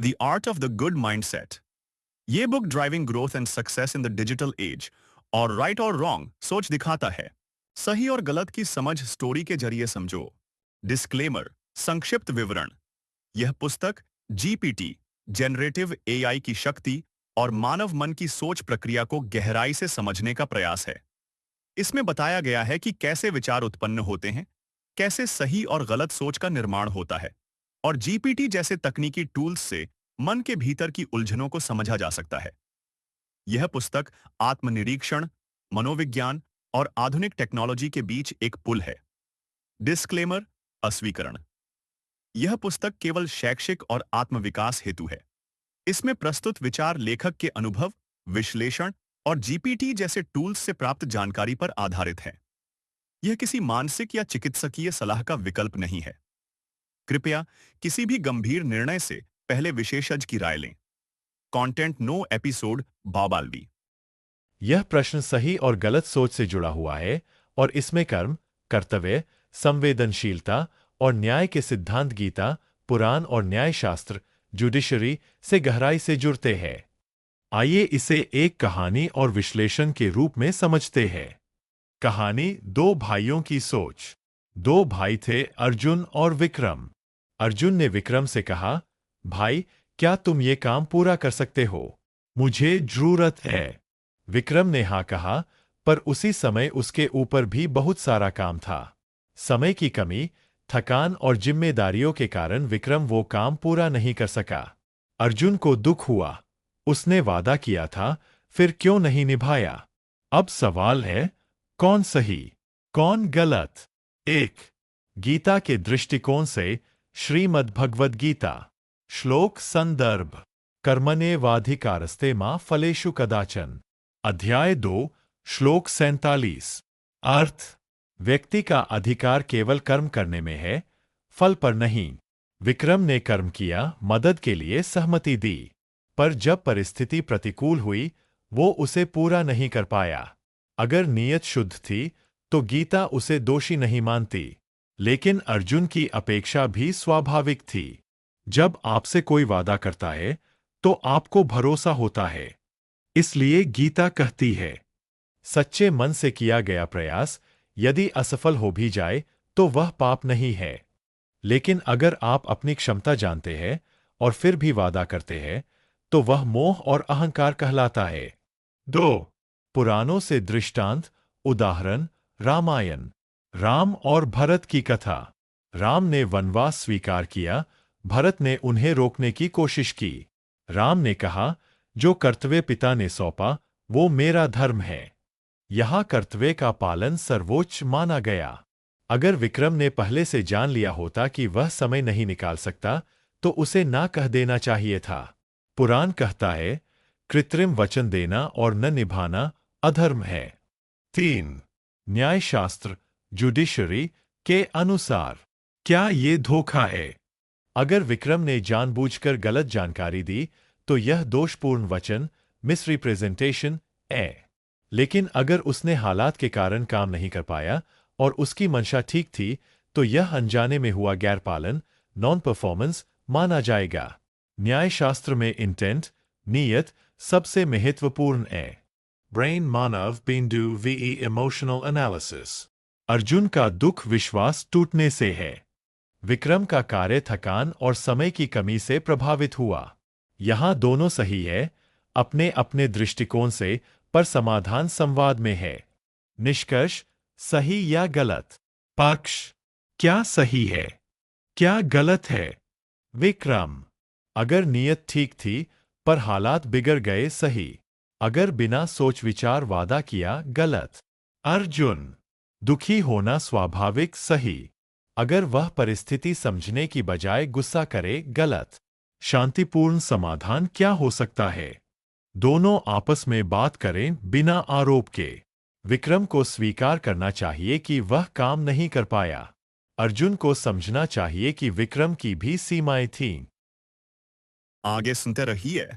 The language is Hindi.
The art of the good mindset. ये book driving growth and success in the digital age और राइट और रॉन्ग सोच दिखाता है। सही और गलत की समझ स्टोरी के जरिए समझो। डिस्क्लेमर, संक्षिप्त विवरण। यह पुस्तक जीपीटी, जनरेटिव एआई की शक्ति और मानव मन की सोच प्रक्रिया को गहराई से समझने का प्रयास है। इसमें बताया गया है कि कैसे विचार उत्पन्न होते हैं, कैसे सही और गलत सोच का निर्माण होता है, और जीपीटी जैसे तकनीकी टूल्स से मन के भीतर की उलझनों को समझा जा सकता है। यह पुस्तक आत्मनिरीक्षण, मनोविज्ञान और आधुनिक टेक्नोलॉजी के बीच एक पुल है। डिस्क्लेमर, अस्वीकरण। यह पुस्तक केवल शैक्षिक और आत्मविकास हेतु है। इसमें प्रस्तुत विचार लेखक के अनुभव, विश्लेषण और जीपीटी जैसे टूल्स से प्राप्त जानकारी पर आधारित है। यह किसी मानसिक या चिकित्सकीय सलाह का विकल्प नहीं है। कृपया किसी भी गंभीर निर्णय से पहले विशेषज्ञ की राय लें। कंटेंट नो एपिसोड बाबालवी। यह प्रश्न सही और गलत सोच से जुड़ा हुआ है और इसमें कर्म, कर्तव्य, संवेदनशीलता और न्याय के सिद्धांत गीता, पुराण और न्यायशास्त्र, जुडिशरी से गहराई से जुड़ते हैं। आइए इसे एक कहानी और विश्लेषण के रूप में समझते हैं। कहानी दो भाइयों की सोच। दो भाई थे, अर्जुन और विक्रम। अर्जुन ने विक्रम से कहा, भाई, क्या तुम ये काम पूरा कर सकते हो? मुझे जरूरत है। विक्रम ने हाँ कहा, पर उसी समय उसके ऊपर भी बहुत सारा काम था। समय की कमी, थकान और जिम्मेदारियों के कारण विक्रम वो काम पूरा नहीं कर सका। अर्जुन को दुख हुआ। उसने वादा किया था, फिर क्यों नहीं निभाया? अब सवाल है, कौन सही, कौन गलत? एक, गीता के दृष्टिकोण से श्रीमद् भगवद गीता। श्लोक संदर्भ, कर्मण्येवाधिकारस्ते मा फलेषु कदाचन। अध्याय 2, श्लोक 47। अर्थ, व्यक्ति का अधिकार केवल कर्म करने में है, फल पर नहीं। विक्रम ने कर्म किया, मदद के लिए सहमति दी, पर जब परिस्थिति प्रतिकूल हुई, वो उसे पूरा नहीं कर पाया। अगर नीयत शुद्ध थी, तो गीता उसे दोषी नहीं मानती, लेकिन अर्जुन की अपेक्षा भी स्वाभाविक थी। जब आपसे कोई वादा करता है, तो आपको भरोसा होता है। इसलिए गीता कहती है, सच्चे मन से किया गया प्रयास यदि असफल हो भी जाए तो वह पाप नहीं है। लेकिन अगर आप अपनी क्षमता जानते हैं और फिर भी वादा करते हैं, तो वह मोह और अहंकार कहलाता है। 2, पुराणों से दृष्टांत, उदाहरण, रामायण। राम और भरत की कथा। राम ने वनवास स्वीकार किया, भरत ने उन्हें रोकने की कोशिश की। राम ने कहा, जो कर्तव्य पिता ने सौंपा, वो मेरा धर्म है। यह कर्तव्य का पालन सर्वोच्च माना गया। अगर विक्रम ने पहले से जान लिया होता कि वह समय नहीं निकाल सकता, तो उसे ना कह देना चाहिए था। पुराण कहता है, कृत्रिम वचन देना और न निभाना अधर्म है। 3, न्यायशास्त्र, जुडिशरी के अनुसार क्या ये धोखा है? अगर विक्रम ने जानबूझकर गलत जानकारी दी, तो यह दोषपूर्ण वचन, मिसरिप्रेजेंटेशन है। लेकिन अगर उसने हालात के कारण काम नहीं कर पाया और उसकी मंशा ठीक थी, तो यह अनजाने में हुआ गैरपालन, नॉन परफॉर्मेंस माना जाएगा। न्यायशास्त्र में इंटेंट, नीयत सबसे महत्वपूर्ण है। ब्रेन मानव बिंदु वी इमोशनल एनालिसिस। अर्जुन का दुख विश्वास टूटने से है। विक्रम का कार्य थकान और समय की कमी से प्रभावित हुआ। यहां दोनों सही है, अपने अपने दृष्टिकोण से, पर समाधान संवाद में है। निष्कर्ष, सही या गलत? पक्ष, क्या सही है, क्या गलत है? विक्रम, अगर नीयत ठीक थी पर हालात बिगड़ गए, सही। अगर बिना सोच विचार वादा किया, गलत। अर्जुन, दुखी होना स्वाभाविक, सही। अगर वह परिस्थिति समझने की बजाय गुस्सा करे, गलत। शांतिपूर्ण समाधान क्या हो सकता है? दोनों आपस में बात करें बिना आरोप के। विक्रम को स्वीकार करना चाहिए कि वह काम नहीं कर पाया। अर्जुन को समझना चाहिए कि विक्रम की भी सीमाएं थीं। आगे सुनते रहिए।